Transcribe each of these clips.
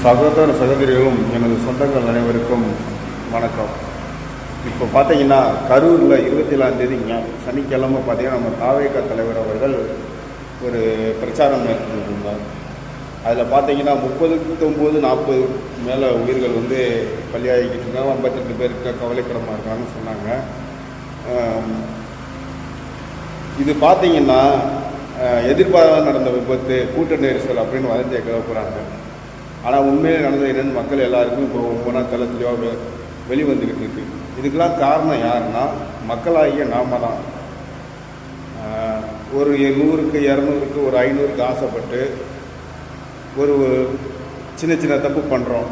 சகோதர சகோதரிகளும் எனது சொந்தங்கள் அனைவருக்கும் வணக்கம். இப்போ பார்த்தீங்கன்னா கரூரில் 27ஆம் தேதி சனிக்கிழமை பார்த்தீங்கன்னா நம்ம தாவேக தலைவர் அவர்கள் ஒரு பிரச்சாரம் மேற்கொண்டிருந்தார். அதில் பார்த்தீங்கன்னா 39-40 மேலே உயிர்கள் பலியாகிக்கிட்டு இருக்காங்க, 52 பேருக்கு கவலைக்கிடமாக இருக்காங்கன்னு சொன்னாங்க. இது பார்த்தீங்கன்னா எதிர்பாராத நடந்த விபத்து, கூட்ட நெரிசல் அப்படின்னு வதந்தியை கிளப்புறாங்க. ஆனால் உண்மையிலே நடந்தது என்னென்னு மக்கள் எல்லாருக்கும் இப்போ ஒவ்வொன்றா தளத்திலையோ வெளிவந்துக்கிட்டு இருக்கு. இதுக்கெல்லாம் காரணம் யாருன்னா மக்களாகிய நாம தான். ஒரு 100க்கு 200க்கு ஒரு 500க்கு ஆசைப்பட்டு ஒரு சின்ன சின்ன தப்பு பண்ணுறோம்.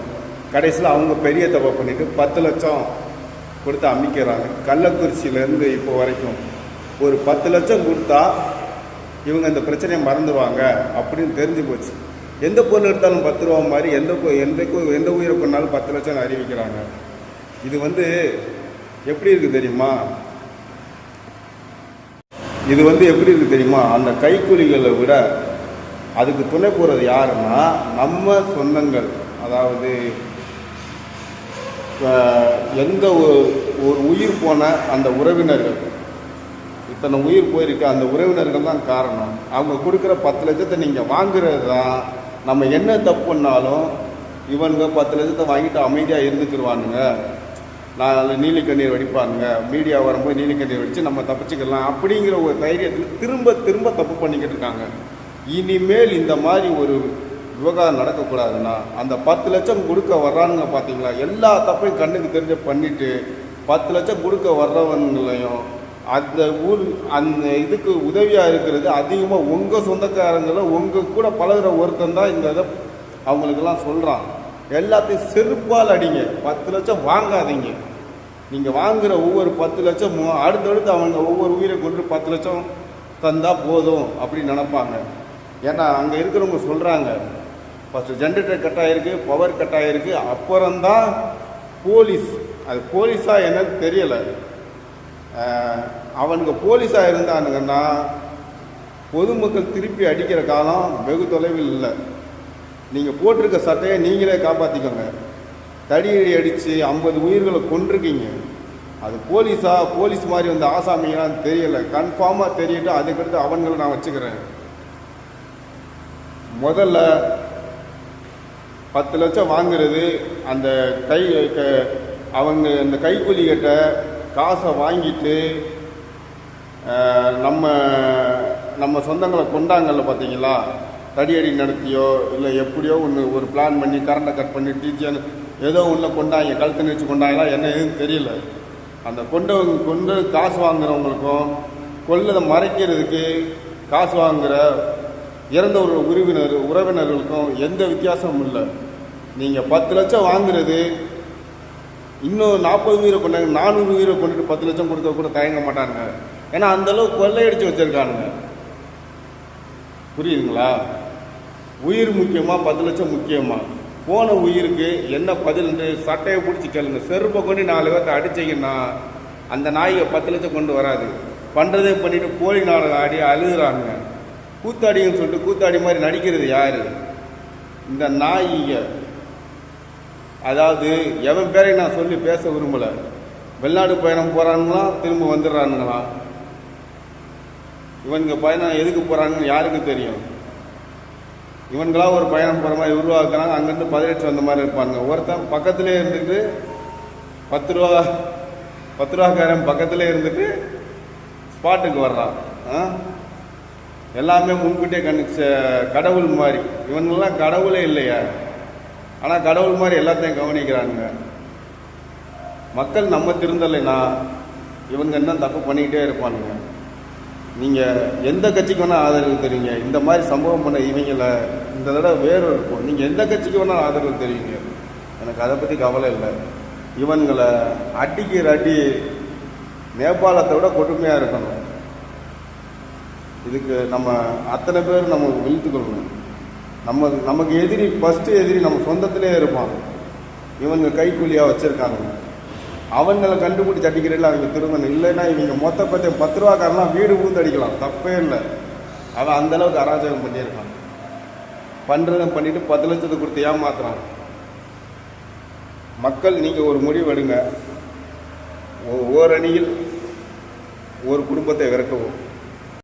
கடைசியில் அவங்க பெரிய தப்பை பண்ணிவிட்டு 10 லட்சம் கொடுத்து அமைக்கிறாங்க. கள்ளக்குறிச்சியிலேருந்து இப்போ வரைக்கும் ஒரு 10 லட்சம் கொடுத்தா இவங்க இந்த பிரச்சனையை மறந்துடுவாங்க அப்படின்னு தெரிஞ்சு போச்சு. எந்த பொருள் எடுத்தாலும் 10 ரூபா மாதிரி எந்த உயிரை கொண்டாலும் 10 லட்சம் அறிவிக்கிறாங்க. இது எப்படி இருக்குது தெரியுமா? எப்படி இருக்குது தெரியுமா? அந்த கைக்கூலிகளை விட அதுக்கு துணை போகிறது யாருன்னா நம்ம சொந்தங்கள். அதாவது எந்த ஒரு உயிர் போன அந்த உறவினர்கள், இத்தனை உயிர் போயிருக்கு அந்த உறவினர்கள் தான் காரணம். அவங்க கொடுக்குற 10 லட்சத்தை நீங்கள் வாங்குறது தான். நம்ம என்ன தப்பு பண்ணாலும் இவனுங்க 10 லட்சத்தை வாங்கிட்டு அமைதியாக இருந்துக்கிடுவானுங்க, நான் நீலி கண்ணீர் வடிப்பானுங்க, மீடியா வரும்போது நீலி கண்ணீர் வடித்து நம்ம தப்பிச்சுக்கலாம் அப்படிங்கிற ஒரு தைரியத்தில் திரும்ப திரும்ப தப்பு பண்ணிக்கிட்டு இருக்காங்க. இனிமேல் இந்த மாதிரி ஒரு விவகாரம் நடக்கக்கூடாதுன்னா அந்த 10 லட்சம் கொடுக்க வர்றானுங்க பார்த்தீங்களா, எல்லா தப்பையும் கண்ணுக்கு தெரிஞ்ச பண்ணிவிட்டு 10 லட்சம் கொடுக்க வர்றவங்களையும் அந்த இதுக்கு உதவியாக இருக்கிறது அதிகமாக உங்கள் சொந்தக்காரங்களும் உங்கள் கூட பழகிற ஒருத்தன் தான் இந்த இதை அவங்களுக்கெல்லாம் சொல்கிறான். எல்லாத்தையும் செருப்பால் அடிங்க, 10 லட்சம் வாங்காதீங்க. நீங்கள் வாங்குகிற ஒவ்வொரு 10 லட்சமும் அடுத்தடுத்து அவங்க ஒவ்வொரு உயிரை கொண்டு 10 லட்சம் தந்தால் போதும் அப்படின்னு நினப்பாங்க. ஏன்னா அங்கே இருக்கிறவங்க சொல்கிறாங்க, ஃபஸ்ட்டு ஜென்ரேட்டர் கட் ஆகிருக்கு, பவர் கட் ஆகிருக்கு, அப்புறம்தான் போலீஸ். அது போலீஸாக என்னன்னு தெரியலை. அவனுங்க போலீஸாக இருந்தானுங்கன்னா பொதுமக்கள் திருப்பி அடிக்கிற காலம் வெகு தொலைவில் இல்லை. நீங்கள் போட்டிருக்க சட்டையை நீங்களே காப்பாற்றிக்கோங்க. தடியடி அடித்து 50 உயிர்களை கொண்டிருக்கீங்க. அது போலீஸ் மாதிரி ஆசாமிங்களான்னு தெரியலை. கன்ஃபார்மாக தெரியட்டு அதுக்கடுத்து அவன்களை நான் வச்சுக்கிறேன். முதல்ல 10 லட்சம் வாங்குறது அந்த அவங்க இந்த கைக்கூலிகிட்ட காசை வாங்கிட்டு நம்ம சொந்தங்களை கொண்டாங்கல்ல பார்த்தீங்களா, தடியடி நடத்தியோ இல்லை எப்படியோ ஒரு பிளான் பண்ணி கரண்டை கட் பண்ணி டீச்சர் ஏதோ ஒன்று கொண்டாங்க, கழுத்து நிறுத்தி கொண்டாங்களா என்ன எதுவும் தெரியல. அந்த கொண்டு காசு வாங்குறவங்களுக்கும் கொள்ளதை மறைக்கிறதுக்கு காசு வாங்குகிற இறந்த ஒரு உறவினர்களுக்கும் எந்த வித்தியாசமும் இல்லை. நீங்கள் 10 லட்சம் வாங்குறது இன்னும் 40 உயிரை கொண்டாங்க, 400 உயிரை கொண்டுட்டு 10 லட்சம் கொடுக்க கூட தயங்க மாட்டாங்க. ஏன்னா அந்தளவுக்கு கொள்ளையடிச்சு வச்சுருக்கானுங்க. புரியுதுங்களா? உயிர் முக்கியமாக 10 லட்சம் முக்கியமாக? போன உயிருக்கு என்ன பதில்? சட்டையை பிடிச்சி கேளுங்க. செருப்பை கொண்டு 4 பேர்த்த அடிச்சிங்கன்னா அந்த நாயை 10 லட்சம் கொண்டு வராது. பண்ணுறதே பண்ணிவிட்டு போலி நாடகம் ஆடி அழுகுறாங்க. கூத்தாடின்னு சொல்லிட்டு கூத்தாடி மாதிரி நடிக்கிறது யார்? இந்த நாயிங்க. அதாவது எவன் பேரை நான் சொல்லி பேச விரும்பலை. வெளிநாடு பயணம் போகிறானுங்களாம், திரும்ப வந்துடுறானுங்களாம். இவனுங்க பயணம் எதுக்கு போகிறாங்கன்னு யாருக்கு தெரியும்? இவன்களாம் ஒரு பயணம் போகிற மாதிரி உருவாக்குறாங்க. அங்கேருந்து 18 வந்த மாதிரி இருப்பாங்க. ஒருத்தன் பக்கத்திலே இருந்துட்டு 10 ரூபாக்காரன் பக்கத்திலே இருந்துட்டு ஸ்பாட்டுக்கு வர்றான். எல்லாமே முன்கூட்டியே கடவுள் மாதிரி. இவங்கெல்லாம் கடவுளே இல்லையா? ஆனால் கடவுள் மாதிரி எல்லாத்தையும் கவனிக்கிறானுங்க. மக்கள் நம்ம திருந்தலைன்னா இவங்க என்ன தப்பு பண்ணிக்கிட்டே இருப்பானுங்க. நீங்கள் எந்த கட்சிக்கு வேணால் ஆதரவு தெரியுங்க. இந்த மாதிரி சம்பவம் பண்ண இவங்களை இந்த தடவை வேறு இருக்கும். நீங்கள் எந்த கட்சிக்கு வேணால் ஆதரவு தெரியுங்க, எனக்கு அதை பற்றி கவலை இல்லை. இவங்களை அடிக்கிற அடி நேபாளத்தை விட கொடுமையாக இருக்கணும். இதுக்கு நம்ம அத்தனை பேர் நம்ம விழுத்துக்கொள்ளணும். நமக்கு ஃபஸ்ட்டு எதிரி நம்ம சொந்தத்திலே இருப்பான். இவங்க கைக்கூலியாக வச்சுருக்காங்க. அவங்களை கண்டுபிடிச்சி அடிக்கிறதில்ல அவங்க திரும்பணும். இல்லைன்னா இவங்க மொத்த 10 ரூபாக்காரலாம் வீடு ஊந்து அடிக்கலாம், தப்பே இல்லை. அவன் அந்தளவுக்கு அராஜகம் பண்ணியிருக்கான். பண்ணுறதை பண்ணிவிட்டு 10 லட்சத்தை கொடுத்து ஏமாத்துறான். மக்கள் நீங்கள் ஒரு முடிவு எடுங்க. ஓரணியில் ஒரு குடும்பத்தை விரட்டவும்.